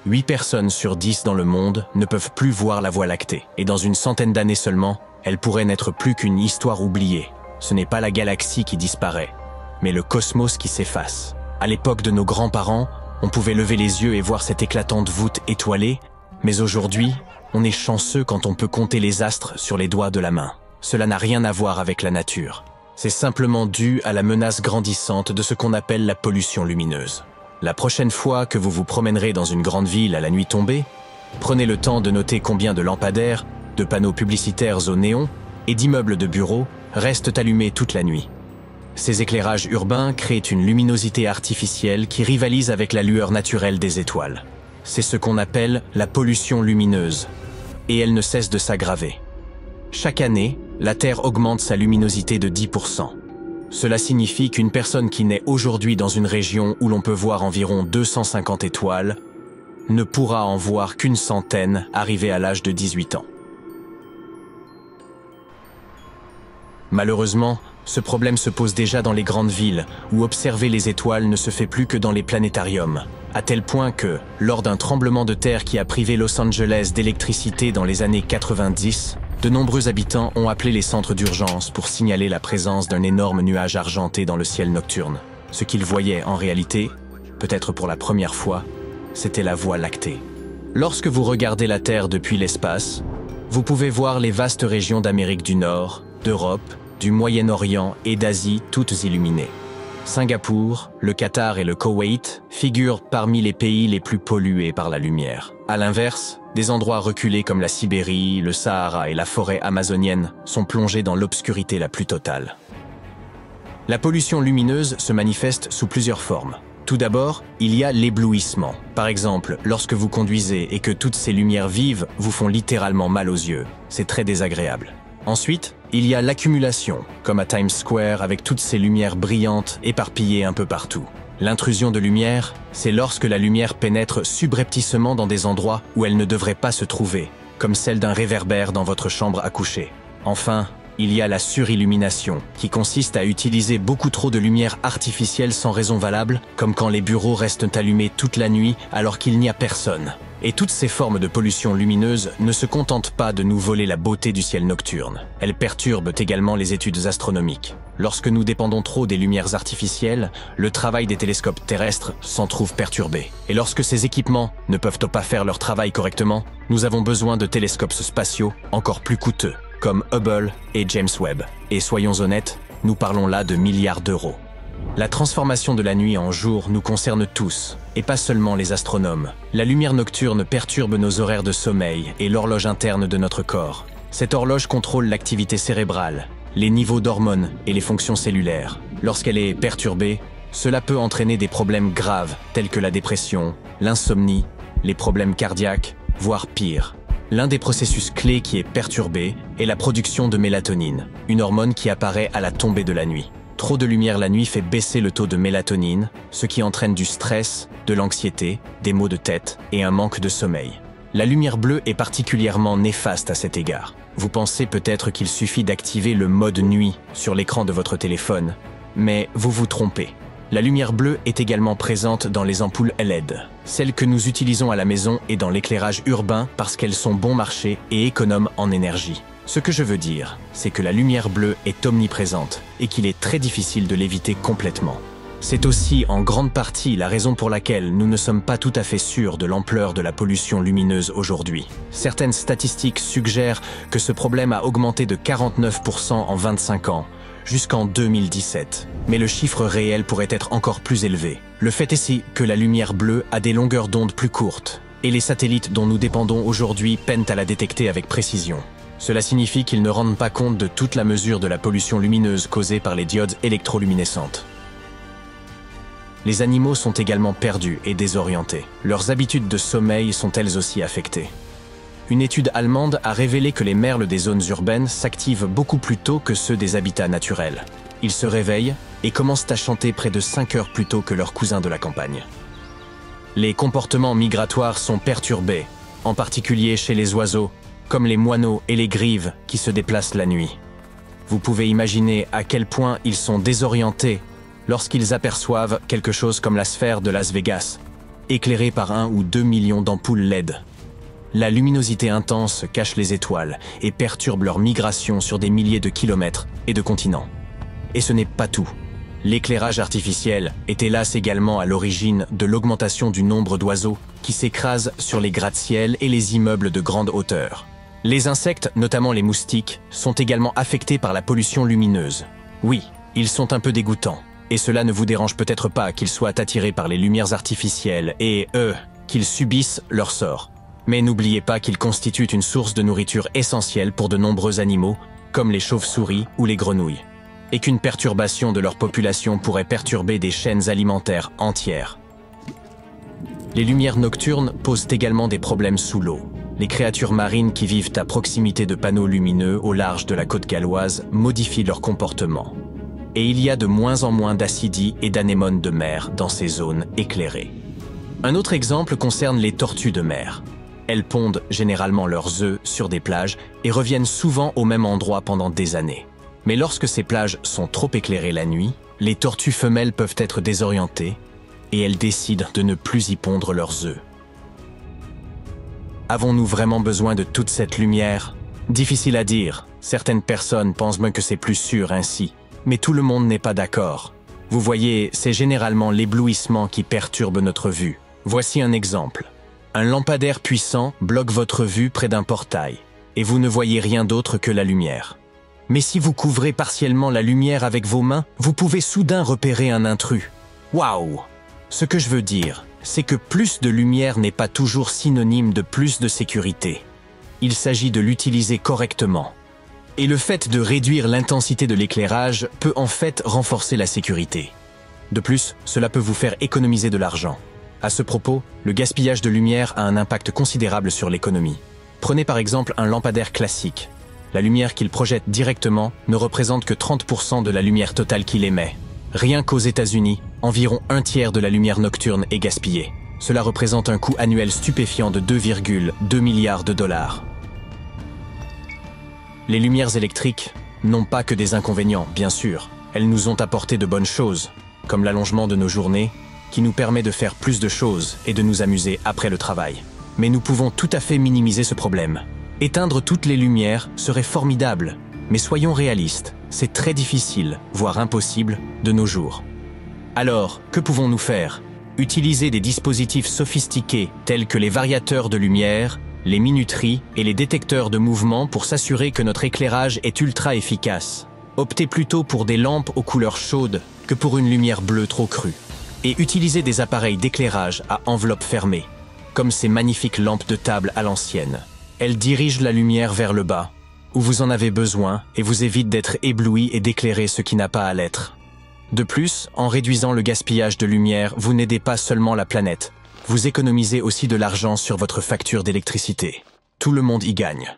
8 personnes sur 10 dans le monde ne peuvent plus voir la Voie lactée. Et dans une centaine d'années seulement, elle pourrait n'être plus qu'une histoire oubliée. Ce n'est pas la galaxie qui disparaît, mais le cosmos qui s'efface. À l'époque de nos grands-parents, on pouvait lever les yeux et voir cette éclatante voûte étoilée, mais aujourd'hui, on est chanceux quand on peut compter les astres sur les doigts de la main. Cela n'a rien à voir avec la nature. C'est simplement dû à la menace grandissante de ce qu'on appelle la pollution lumineuse. La prochaine fois que vous vous promènerez dans une grande ville à la nuit tombée, prenez le temps de noter combien de lampadaires, de panneaux publicitaires au néon et d'immeubles de bureaux restent allumés toute la nuit. Ces éclairages urbains créent une luminosité artificielle qui rivalise avec la lueur naturelle des étoiles. C'est ce qu'on appelle la pollution lumineuse, et elle ne cesse de s'aggraver. Chaque année, la Terre augmente sa luminosité de 10%. Cela signifie qu'une personne qui naît aujourd'hui dans une région où l'on peut voir environ 250 étoiles ne pourra en voir qu'une centaine arrivée à l'âge de 18 ans. Malheureusement, ce problème se pose déjà dans les grandes villes, où observer les étoiles ne se fait plus que dans les planétariums, à tel point que, lors d'un tremblement de terre qui a privé Los Angeles d'électricité dans les années 90, de nombreux habitants ont appelé les centres d'urgence pour signaler la présence d'un énorme nuage argenté dans le ciel nocturne. Ce qu'ils voyaient en réalité, peut-être pour la première fois, c'était la Voie lactée. Lorsque vous regardez la Terre depuis l'espace, vous pouvez voir les vastes régions d'Amérique du Nord, d'Europe, du Moyen-Orient et d'Asie toutes illuminées. Singapour, le Qatar et le Koweït figurent parmi les pays les plus pollués par la lumière. À l'inverse, des endroits reculés comme la Sibérie, le Sahara et la forêt amazonienne sont plongés dans l'obscurité la plus totale. La pollution lumineuse se manifeste sous plusieurs formes. Tout d'abord, il y a l'éblouissement. Par exemple, lorsque vous conduisez et que toutes ces lumières vives vous font littéralement mal aux yeux. C'est très désagréable. Ensuite, il y a l'accumulation, comme à Times Square avec toutes ces lumières brillantes éparpillées un peu partout. L'intrusion de lumière, c'est lorsque la lumière pénètre subrepticement dans des endroits où elle ne devrait pas se trouver, comme celle d'un réverbère dans votre chambre à coucher. Enfin, il y a la surillumination, qui consiste à utiliser beaucoup trop de lumière artificielle sans raison valable, comme quand les bureaux restent allumés toute la nuit alors qu'il n'y a personne. Et toutes ces formes de pollution lumineuse ne se contentent pas de nous voler la beauté du ciel nocturne. Elles perturbent également les études astronomiques. Lorsque nous dépendons trop des lumières artificielles, le travail des télescopes terrestres s'en trouve perturbé. Et lorsque ces équipements ne peuvent pas faire leur travail correctement, nous avons besoin de télescopes spatiaux encore plus coûteux, comme Hubble et James Webb. Et soyons honnêtes, nous parlons là de milliards d'euros. La transformation de la nuit en jour nous concerne tous, et pas seulement les astronomes. La lumière nocturne perturbe nos horaires de sommeil et l'horloge interne de notre corps. Cette horloge contrôle l'activité cérébrale, les niveaux d'hormones et les fonctions cellulaires. Lorsqu'elle est perturbée, cela peut entraîner des problèmes graves tels que la dépression, l'insomnie, les problèmes cardiaques, voire pire. L'un des processus clés qui est perturbé est la production de mélatonine, une hormone qui apparaît à la tombée de la nuit. Trop de lumière la nuit fait baisser le taux de mélatonine, ce qui entraîne du stress, de l'anxiété, des maux de tête et un manque de sommeil. La lumière bleue est particulièrement néfaste à cet égard. Vous pensez peut-être qu'il suffit d'activer le mode nuit sur l'écran de votre téléphone, mais vous vous trompez. La lumière bleue est également présente dans les ampoules LED, celles que nous utilisons à la maison et dans l'éclairage urbain parce qu'elles sont bon marché et économes en énergie. Ce que je veux dire, c'est que la lumière bleue est omniprésente et qu'il est très difficile de l'éviter complètement. C'est aussi en grande partie la raison pour laquelle nous ne sommes pas tout à fait sûrs de l'ampleur de la pollution lumineuse aujourd'hui. Certaines statistiques suggèrent que ce problème a augmenté de 49% en 25 ans, jusqu'en 2017. Mais le chiffre réel pourrait être encore plus élevé. Le fait est que la lumière bleue a des longueurs d'onde plus courtes, et les satellites dont nous dépendons aujourd'hui peinent à la détecter avec précision. Cela signifie qu'ils ne rendent pas compte de toute la mesure de la pollution lumineuse causée par les diodes électroluminescentes. Les animaux sont également perdus et désorientés. Leurs habitudes de sommeil sont elles aussi affectées. Une étude allemande a révélé que les merles des zones urbaines s'activent beaucoup plus tôt que ceux des habitats naturels. Ils se réveillent et commencent à chanter près de 5 heures plus tôt que leurs cousins de la campagne. Les comportements migratoires sont perturbés, en particulier chez les oiseaux, comme les moineaux et les grives qui se déplacent la nuit. Vous pouvez imaginer à quel point ils sont désorientés lorsqu'ils aperçoivent quelque chose comme la sphère de Las Vegas éclairée par 1 ou 2 millions d'ampoules LED. La luminosité intense cache les étoiles et perturbe leur migration sur des milliers de kilomètres et de continents. Et ce n'est pas tout. L'éclairage artificiel est hélas également à l'origine de l'augmentation du nombre d'oiseaux qui s'écrasent sur les gratte-ciel et les immeubles de grande hauteur. Les insectes, notamment les moustiques, sont également affectés par la pollution lumineuse. Oui, ils sont un peu dégoûtants, et cela ne vous dérange peut-être pas qu'ils soient attirés par les lumières artificielles et, qu'ils subissent leur sort. Mais n'oubliez pas qu'ils constituent une source de nourriture essentielle pour de nombreux animaux, comme les chauves-souris ou les grenouilles, et qu'une perturbation de leur population pourrait perturber des chaînes alimentaires entières. Les lumières nocturnes posent également des problèmes sous l'eau. Les créatures marines qui vivent à proximité de panneaux lumineux au large de la côte galloise modifient leur comportement. Et il y a de moins en moins d'acidies et d'anémones de mer dans ces zones éclairées. Un autre exemple concerne les tortues de mer. Elles pondent généralement leurs œufs sur des plages et reviennent souvent au même endroit pendant des années. Mais lorsque ces plages sont trop éclairées la nuit, les tortues femelles peuvent être désorientées et elles décident de ne plus y pondre leurs œufs. Avons-nous vraiment besoin de toute cette lumière? Difficile à dire. Certaines personnes pensent même que c'est plus sûr ainsi. Mais tout le monde n'est pas d'accord. Vous voyez, c'est généralement l'éblouissement qui perturbe notre vue. Voici un exemple. Un lampadaire puissant bloque votre vue près d'un portail, et vous ne voyez rien d'autre que la lumière. Mais si vous couvrez partiellement la lumière avec vos mains, vous pouvez soudain repérer un intrus. Waouh! Ce que je veux dire, c'est que plus de lumière n'est pas toujours synonyme de plus de sécurité. Il s'agit de l'utiliser correctement. Et le fait de réduire l'intensité de l'éclairage peut en fait renforcer la sécurité. De plus, cela peut vous faire économiser de l'argent. À ce propos, le gaspillage de lumière a un impact considérable sur l'économie. Prenez par exemple un lampadaire classique. La lumière qu'il projette directement ne représente que 30% de la lumière totale qu'il émet. Rien qu'aux États-Unis, environ un tiers de la lumière nocturne est gaspillée. Cela représente un coût annuel stupéfiant de 2,2 milliards de dollars. Les lumières électriques n'ont pas que des inconvénients, bien sûr. Elles nous ont apporté de bonnes choses, comme l'allongement de nos journées, qui nous permet de faire plus de choses et de nous amuser après le travail. Mais nous pouvons tout à fait minimiser ce problème. Éteindre toutes les lumières serait formidable, mais soyons réalistes, c'est très difficile, voire impossible, de nos jours. Alors, que pouvons-nous faire? Utiliser des dispositifs sophistiqués tels que les variateurs de lumière, les minuteries et les détecteurs de mouvement pour s'assurer que notre éclairage est ultra efficace. Optez plutôt pour des lampes aux couleurs chaudes que pour une lumière bleue trop crue. Et utilisez des appareils d'éclairage à enveloppe fermée, comme ces magnifiques lampes de table à l'ancienne. Elles dirigent la lumière vers le bas, où vous en avez besoin, et vous évitent d'être ébloui et d'éclairer ce qui n'a pas à l'être. De plus, en réduisant le gaspillage de lumière, vous n'aidez pas seulement la planète, vous économisez aussi de l'argent sur votre facture d'électricité. Tout le monde y gagne.